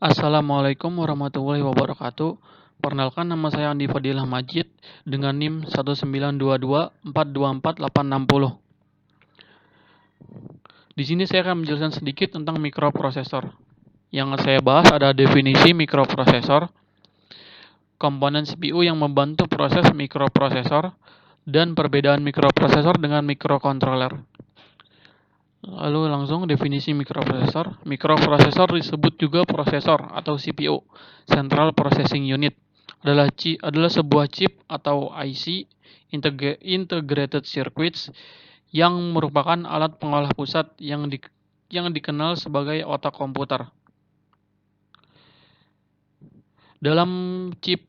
Assalamualaikum warahmatullahi wabarakatuh. Perkenalkan, nama saya Andi Fadilah Majid dengan NIM 19224248660. Di sini saya akan menjelaskan sedikit tentang mikroprosesor. Yang saya bahas ada definisi mikroprosesor, komponen CPU yang membantu proses mikroprosesor, dan perbedaan mikroprosesor dengan mikrokontroler. Lalu langsung definisi mikroprosesor. Mikroprosesor disebut juga prosesor atau CPU, Central Processing Unit. Adalah sebuah chip atau IC, Integrated Circuits, yang merupakan alat pengolah pusat yang dikenal sebagai otak komputer. Dalam chip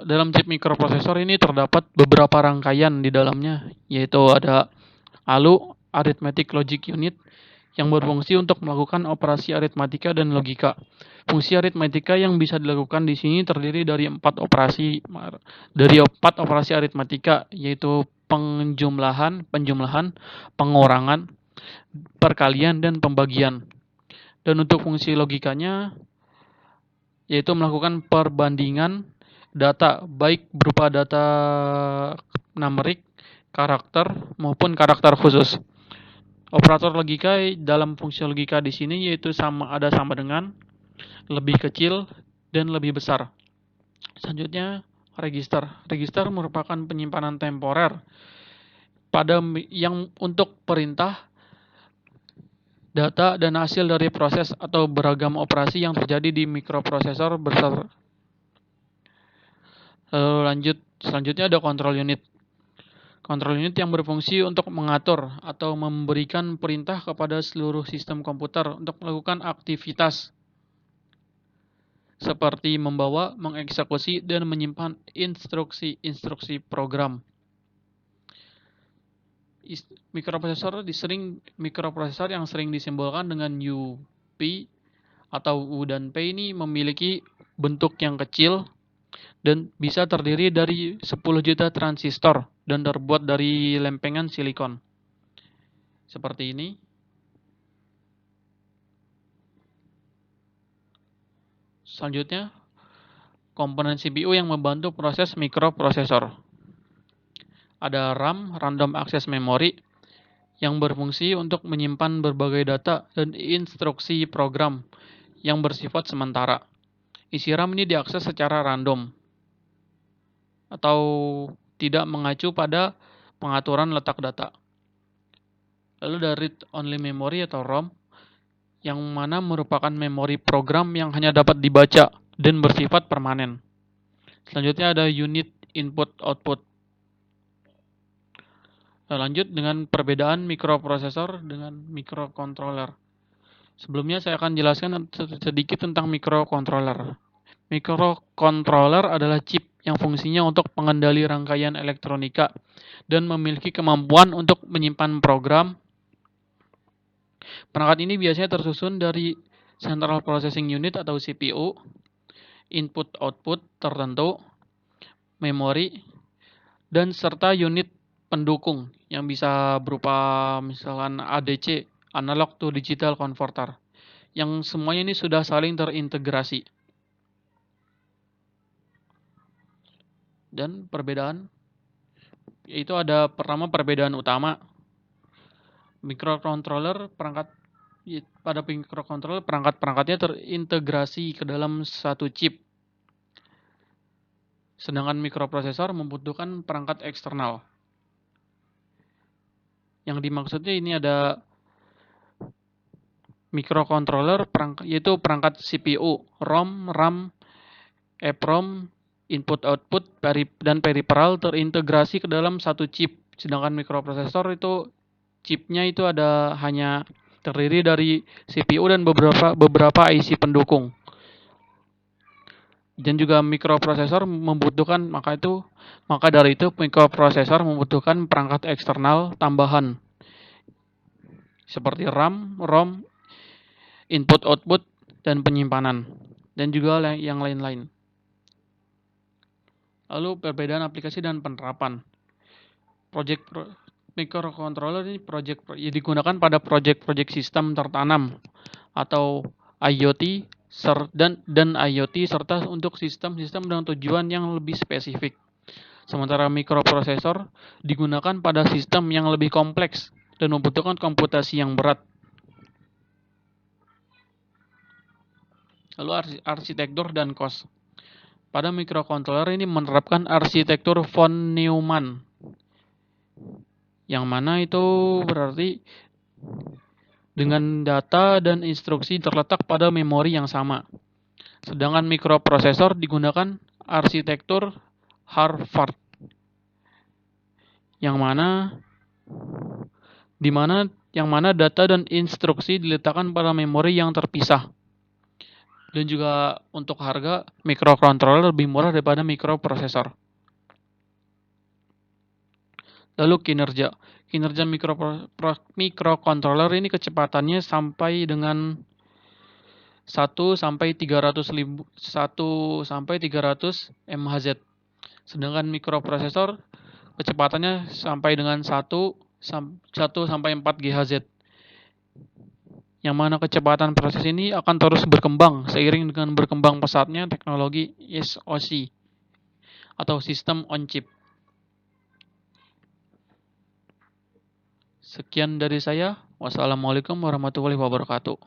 dalam chip mikroprosesor ini terdapat beberapa rangkaian di dalamnya, yaitu ada ALU, Arithmetic Logic Unit, yang berfungsi untuk melakukan operasi aritmatika dan logika. Fungsi aritmatika yang bisa dilakukan di sini terdiri dari empat operasi aritmatika, yaitu penjumlahan, pengurangan, perkalian, dan pembagian. Dan untuk fungsi logikanya, yaitu melakukan perbandingan data, baik berupa data numerik, karakter, maupun karakter khusus. Operator logika dalam fungsi logika di sini yaitu sama dengan, lebih kecil, dan lebih besar. Selanjutnya, register. Register merupakan penyimpanan temporer yang untuk perintah, data, dan hasil dari proses atau beragam operasi yang terjadi di mikroprosesor besar. Selanjutnya ada control unit. Control unit yang berfungsi untuk mengatur atau memberikan perintah kepada seluruh sistem komputer untuk melakukan aktivitas seperti membawa, mengeksekusi, dan menyimpan instruksi-instruksi program. Mikroprosesor yang sering disimbolkan dengan UP atau U dan P ini memiliki bentuk yang kecil dan bisa terdiri dari 10 juta transistor dan terbuat dari lempengan silikon. Seperti ini. Selanjutnya, komponen CPU yang membantu proses mikroprosesor. Ada RAM, Random Access Memory, yang berfungsi untuk menyimpan berbagai data dan instruksi program yang bersifat sementara. Isi RAM ini diakses secara random atau tidak mengacu pada pengaturan letak data. Lalu ada read-only memory atau ROM, yang mana merupakan memori program yang hanya dapat dibaca dan bersifat permanen. Selanjutnya ada unit input-output. Lanjut dengan perbedaan mikroprosesor dengan mikrocontroller. Sebelumnya saya akan jelaskan sedikit tentang mikrocontroller. Mikrocontroller adalah chip yang fungsinya untuk mengendali rangkaian elektronika dan memiliki kemampuan untuk menyimpan program. Perangkat ini biasanya tersusun dari Central Processing Unit atau CPU, input-output tertentu, memori, dan serta unit pendukung yang bisa berupa misalkan ADC, Analog to Digital Converter, yang semuanya ini sudah saling terintegrasi. Dan perbedaan, yaitu ada pertama perbedaan utama. Pada mikrocontroller perangkat-perangkatnya terintegrasi ke dalam satu chip. Sedangkan mikroprosesor membutuhkan perangkat eksternal. Yang dimaksudnya ini ada mikrocontroller yaitu perangkat CPU, ROM, RAM, EPROM, input-output, dan peripheral terintegrasi ke dalam satu chip. Sedangkan mikroprosesor itu chipnya itu hanya terdiri dari CPU dan beberapa IC pendukung. Dan juga mikroprosesor maka dari itu mikroprosesor membutuhkan perangkat eksternal tambahan seperti RAM, ROM, input-output, dan penyimpanan, dan juga yang lain-lain. Lalu perbedaan aplikasi dan penerapan. Microcontroller ini digunakan pada project sistem tertanam atau IoT dan IoT serta untuk sistem-sistem dengan tujuan yang lebih spesifik. Sementara mikroprosesor digunakan pada sistem yang lebih kompleks dan membutuhkan komputasi yang berat. Lalu arsitektur dan cost. Pada microcontroller ini menerapkan arsitektur von Neumann, yang mana itu berarti dengan data dan instruksi terletak pada memori yang sama. Sedangkan mikroprosesor digunakan arsitektur Harvard, yang mana data dan instruksi diletakkan pada memori yang terpisah. Dan juga untuk harga, microcontroller lebih murah daripada mikroprosesor. Lalu kinerja. Kinerja mikrocontroller ini kecepatannya sampai dengan 1 sampai 300 MHz. Sedangkan mikroprosesor kecepatannya sampai dengan 1 sampai 4 GHz. Yang mana kecepatan proses ini akan terus berkembang seiring dengan berkembang pesatnya teknologi SoC atau System on Chip. Sekian dari saya. Wassalamualaikum warahmatullahi wabarakatuh.